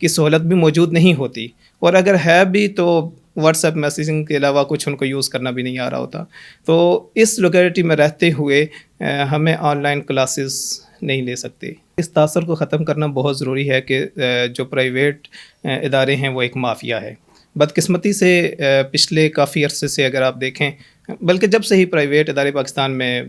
کی سہولت بھی موجود نہیں ہوتی, اور اگر ہے بھی تو واٹس ایپ میسیجنگ کے علاوہ کچھ ان کو یوز کرنا بھی نہیں آ رہا ہوتا. تو اس لوکیلٹی میں رہتے ہوئے ہمیں آن لائن کلاسز نہیں لے سکتے. اس تاثر کو ختم کرنا بہت ضروری ہے کہ جو پرائیویٹ ادارے ہیں وہ ایک مافیا ہے. بدقسمتی سے پچھلے کافی عرصے سے اگر آپ دیکھیں, بلکہ جب سے ہی پرائیویٹ ادارے پاکستان میں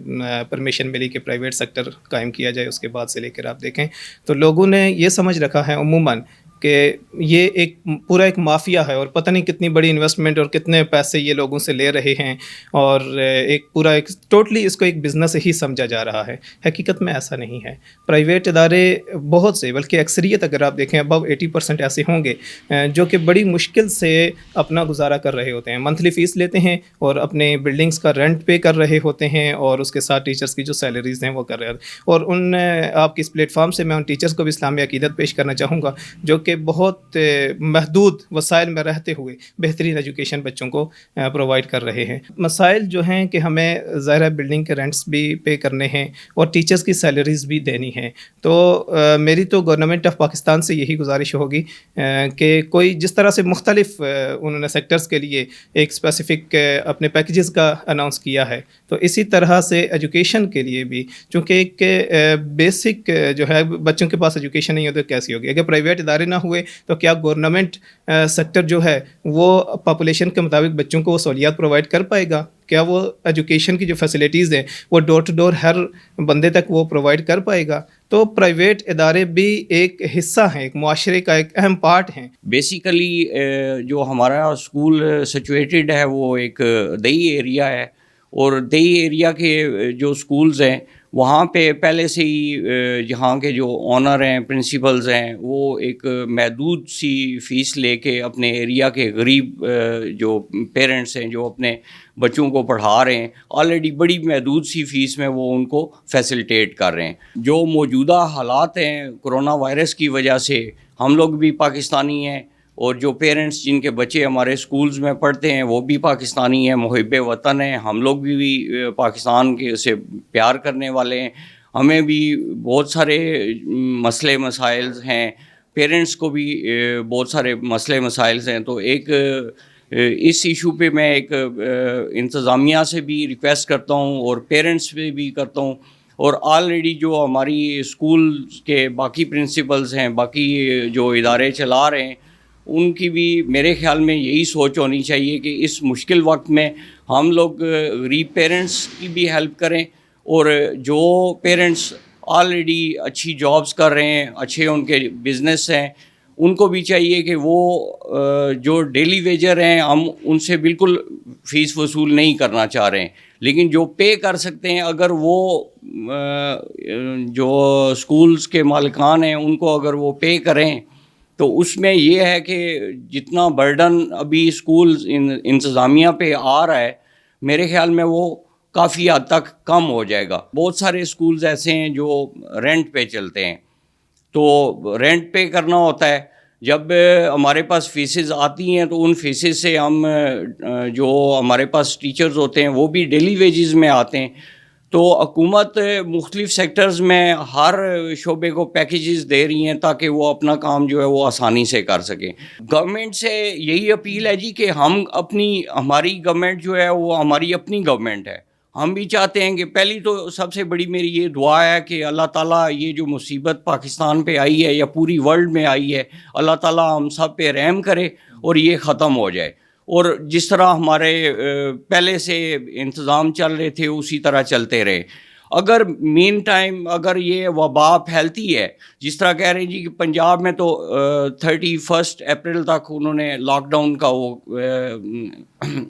پرمیشن ملی کہ پرائیویٹ سیکٹر قائم کیا جائے, اس کے بعد سے لے کر آپ دیکھیں تو لوگوں نے یہ سمجھ رکھا ہے عموماً کہ یہ ایک پورا ایک مافیا ہے, اور پتہ نہیں کتنی بڑی انویسٹمنٹ اور کتنے پیسے یہ لوگوں سے لے رہے ہیں, اور ایک پورا ایک ٹوٹلی اس کو ایک بزنس ہی سمجھا جا رہا ہے. حقیقت میں ایسا نہیں ہے. پرائیویٹ ادارے بہت سے, بلکہ اکثریت اگر آپ دیکھیں ابو 80% ایسے ہوں گے جو کہ بڑی مشکل سے اپنا گزارا کر رہے ہوتے ہیں, منتھلی فیس لیتے ہیں اور اپنے بلڈنگز کا رینٹ پے کر رہے ہوتے ہیں, اور اس کے ساتھ ٹیچرز کی جو سیلریز ہیں وہ کر رہے ہوتے ہیں. اور ان آپ کی اس پلیٹ فارم سے میں ان ٹیچرز کو بھی اسلامی عقیدت پیش کرنا چاہوں گا جو کہ بہت محدود وسائل میں رہتے ہوئے بہترین ایجوکیشن بچوں کو پرووائڈ کر رہے ہیں. مسائل جو ہیں کہ ہمیں ظاہر بلڈنگ کے رینٹس بھی پے کرنے ہیں اور ٹیچرز کی سیلریز بھی دینی ہیں. تو میری تو گورنمنٹ آف پاکستان سے یہی گزارش ہوگی کہ کوئی جس طرح سے مختلف انہوں نے سیکٹرز کے لیے ایک اسپیسیفک اپنے پیکیجز کا اناؤنس کیا ہے, تو اسی طرح سے ایجوکیشن کے لیے بھی, چونکہ ایک بیسک جو ہے بچوں کے پاس ایجوکیشن نہیں ہوتی تو کیسی ہوگی. اگر پرائیویٹ ادارے نہ ہوئے تو کیا گورنمنٹ سیکٹر جو ہے وہ پاپولیشن کے مطابق بچوں کو وہ سہولیات پرووائڈ کر پائے گا؟ کیا وہ ایجوکیشن کی جو فیسلٹیز ہیں وہ ڈور ٹو ڈور ہر بندے تک وہ پرووائڈ کر پائے گا؟ تو پرائیویٹ ادارے بھی ایک حصہ ہیں, ایک معاشرے کا ایک اہم پارٹ ہیں. بیسیکلی جو ہمارا اسکول سچویٹڈ ہے وہ ایک دیہی ایریا ہے, اور دیہی ایریا کے جو اسکولز ہیں وہاں پہ پہلے سے ہی یہاں کے جو آنر ہیں, پرنسپلز ہیں, وہ ایک محدود سی فیس لے کے اپنے ایریا کے غریب جو پیرنٹس ہیں جو اپنے بچوں کو پڑھا رہے ہیں, آلریڈی بڑی محدود سی فیس میں وہ ان کو فیسلٹیٹ کر رہے ہیں. جو موجودہ حالات ہیں کرونا وائرس کی وجہ سے, ہم لوگ بھی پاکستانی ہیں, اور جو پیرنٹس جن کے بچے ہمارے سکولز میں پڑھتے ہیں وہ بھی پاکستانی ہیں, محب وطن ہیں. ہم لوگ بھی پاکستان کے سے پیار کرنے والے ہیں. ہمیں بھی بہت سارے مسئلے مسائل ہیں, پیرنٹس کو بھی بہت سارے مسئلے مسائل ہیں. تو ایک اس ایشو پہ میں ایک انتظامیہ سے بھی ریکویسٹ کرتا ہوں اور پیرنٹس پہ بھی کرتا ہوں, اور آلریڈی جو ہماری اسکول کے باقی پرنسپلز ہیں, باقی جو ادارے چلا رہے ہیں, ان کی بھی میرے خیال میں یہی سوچ ہونی چاہیے کہ اس مشکل وقت میں ہم لوگ غریب پیرنٹس کی بھی ہیلپ کریں, اور جو پیرنٹس آلریڈی اچھی جابز کر رہے ہیں, اچھے ان کے بزنس ہیں, ان کو بھی چاہیے کہ وہ جو ڈیلی ویجر ہیں ہم ان سے بالکل فیس وصول نہیں کرنا چاہ رہے ہیں, لیکن جو پے کر سکتے ہیں, اگر وہ جو اسکولز کے مالکان ہیں ان کو اگر وہ پے کریں تو اس میں یہ ہے کہ جتنا برڈن ابھی اسکول انتظامیہ پہ آ رہا ہے میرے خیال میں وہ کافی حد تک کم ہو جائے گا. بہت سارے اسکولز ایسے ہیں جو رینٹ پہ چلتے ہیں, تو رینٹ پے کرنا ہوتا ہے. جب ہمارے پاس فیسز آتی ہیں تو ان فیسز سے ہم جو ہمارے پاس ٹیچرز ہوتے ہیں وہ بھی ڈیلی ویجز میں آتے ہیں. تو حکومت مختلف سیکٹرز میں ہر شعبے کو پیکیجز دے رہی ہیں تاکہ وہ اپنا کام جو ہے وہ آسانی سے کر سکیں. گورنمنٹ سے یہی اپیل ہے جی کہ ہماری گورنمنٹ جو ہے وہ ہماری اپنی گورنمنٹ ہے. ہم بھی چاہتے ہیں کہ پہلی تو سب سے بڑی میری یہ دعا ہے کہ اللہ تعالیٰ یہ جو مصیبت پاکستان پہ آئی ہے یا پوری ورلڈ میں آئی ہے, اللہ تعالیٰ ہم سب پہ رحم کرے اور یہ ختم ہو جائے, اور جس طرح ہمارے پہلے سے انتظام چل رہے تھے اسی طرح چلتے رہے. اگر مین ٹائم اگر یہ وبا پھیلتی ہے, جس طرح کہہ رہے ہیں جی کہ پنجاب میں تو 31 اپریل تک انہوں نے لاک ڈاؤن کا وہ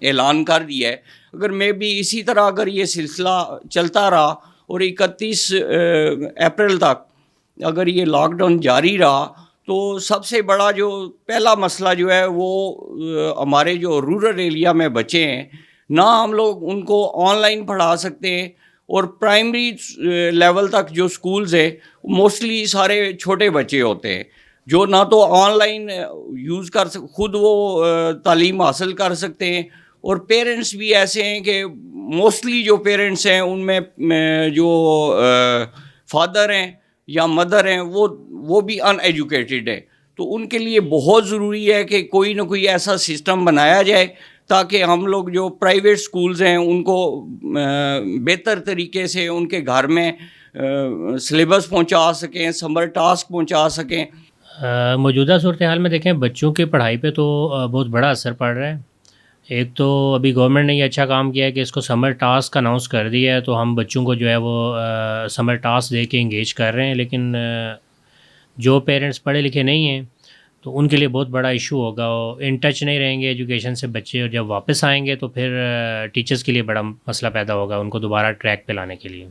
اعلان کر دیا ہے, اگر میں بھی اسی طرح اگر یہ سلسلہ چلتا رہا اور 31 اپریل تک اگر یہ لاک ڈاؤن جاری رہا تو سب سے بڑا جو پہلا مسئلہ جو ہے وہ ہمارے جو رورل ایریا میں بچے ہیں, نہ ہم لوگ ان کو آن لائن پڑھا سکتے ہیں, اور پرائمری لیول تک جو سکولز ہیں موسٹلی سارے چھوٹے بچے ہوتے ہیں جو نہ تو آن لائن یوز کر خود وہ تعلیم حاصل کر سکتے ہیں, اور پیرنٹس بھی ایسے ہیں کہ موسٹلی جو پیرنٹس ہیں ان میں جو فادر ہیں یا مدر ہیں وہ بھی ان ایجوکیٹڈ ہیں. تو ان کے لیے بہت ضروری ہے کہ کوئی نہ کوئی ایسا سسٹم بنایا جائے تاکہ ہم لوگ جو پرائیویٹ سکولز ہیں ان کو بہتر طریقے سے ان کے گھر میں سلیبس پہنچا سکیں، سمر ٹاسک پہنچا سکیں۔ موجودہ صورتحال میں دیکھیں بچوں کی پڑھائی پہ تو بہت بڑا اثر پڑ رہا ہے۔ ایک تو ابھی گورنمنٹ نے یہ اچھا کام کیا ہے کہ اس کو سمر ٹاسک اناؤنس کر دیا ہے، تو ہم بچوں کو جو ہے وہ سمر ٹاسک دے کے انگیج کر رہے ہیں، لیکن جو پیرنٹس پڑھے لکھے نہیں ہیں تو ان کے لیے بہت بڑا ایشو ہوگا، وہ ان ٹچ نہیں رہیں گے ایجوکیشن سے بچے، اور جب واپس آئیں گے تو پھر ٹیچرز کے لیے بڑا مسئلہ پیدا ہوگا ان کو دوبارہ ٹریک پہ لانے کے لیے۔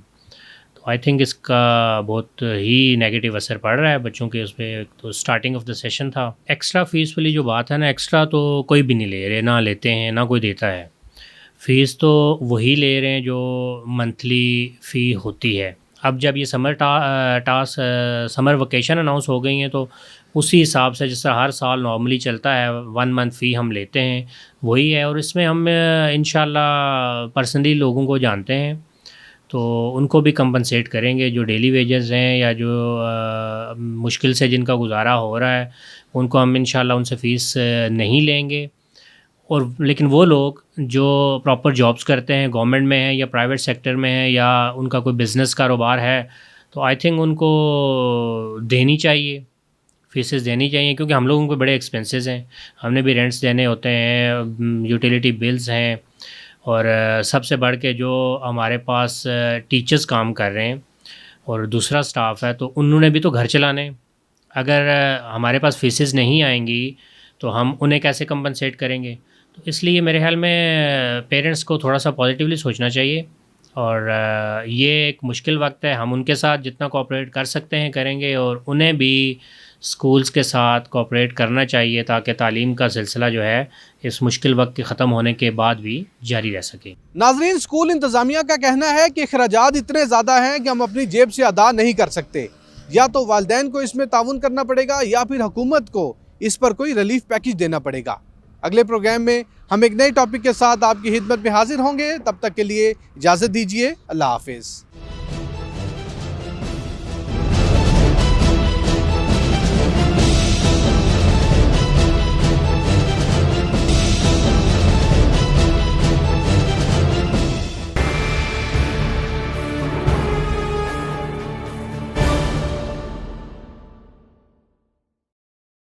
تو آئی تھنک اس کا بہت ہی نیگیٹو اثر پڑ رہا ہے بچوں کے اس پہ۔ تو اسٹارٹنگ آف دا سیشن تھا، ایکسٹرا فیس والی جو بات ہے نا، ایکسٹرا تو کوئی بھی نہیں لے رہے، نہ لیتے ہیں نہ کوئی دیتا ہے۔ فیس تو وہی لے رہے ہیں جو منتھلی فی ہوتی ہے۔ اب جب یہ سمر ویکیشن اناؤنس ہو گئی ہیں تو اسی حساب سے جس طرح ہر سال نارملی چلتا ہے 1 منتھ فی ہم لیتے ہیں وہی ہے، اور اس میں ہم انشاءاللہ پرسنلی لوگوں کو جانتے ہیں تو ان کو بھی کمپنسیٹ کریں گے، جو ڈیلی ویجز ہیں یا جو مشکل سے جن کا گزارا ہو رہا ہے ان کو ہم انشاءاللہ ان سے فیس نہیں لیں گے۔ اور لیکن وہ لوگ جو پراپر جابس کرتے ہیں، گورنمنٹ میں ہیں یا پرائیویٹ سیکٹر میں ہیں یا ان کا کوئی بزنس کاروبار ہے، تو آئی تھنک ان کو دینی چاہیے، فیسز دینی چاہیے، کیونکہ ہم لوگوں کو بڑے ایکسپینسز ہیں، ہم نے بھی رینٹس دینے ہوتے ہیں، یوٹیلیٹی بلز ہیں، اور سب سے بڑھ کے جو ہمارے پاس ٹیچرز کام کر رہے ہیں اور دوسرا سٹاف ہے، تو انہوں نے بھی تو گھر چلانے۔ اگر ہمارے پاس فیسز نہیں آئیں گی تو ہم انہیں کیسے کمپنسیٹ کریں گے؟ تو اس لیے میرے خیال میں پیرنٹس کو تھوڑا سا پازیٹیولی سوچنا چاہیے، اور یہ ایک مشکل وقت ہے، ہم ان کے ساتھ جتنا کوآپریٹ کر سکتے ہیں کریں گے، اور انہیں بھی اسکولز کے ساتھ کوآپریٹ کرنا چاہیے تاکہ تعلیم کا سلسلہ جو ہے اس مشکل وقت کے ختم ہونے کے بعد بھی جاری رہ سکے۔ ناظرین، اسکول انتظامیہ کا کہنا ہے کہ اخراجات اتنے زیادہ ہیں کہ ہم اپنی جیب سے ادا نہیں کر سکتے، یا تو والدین کو اس میں تعاون کرنا پڑے گا یا پھر حکومت کو اس پر کوئی ریلیف پیکج دینا پڑے گا۔ اگلے پروگرام میں ہم ایک نئے ٹاپک کے ساتھ آپ کی خدمت میں حاضر ہوں گے، تب تک کے لیے اجازت دیجیے، اللہ حافظ۔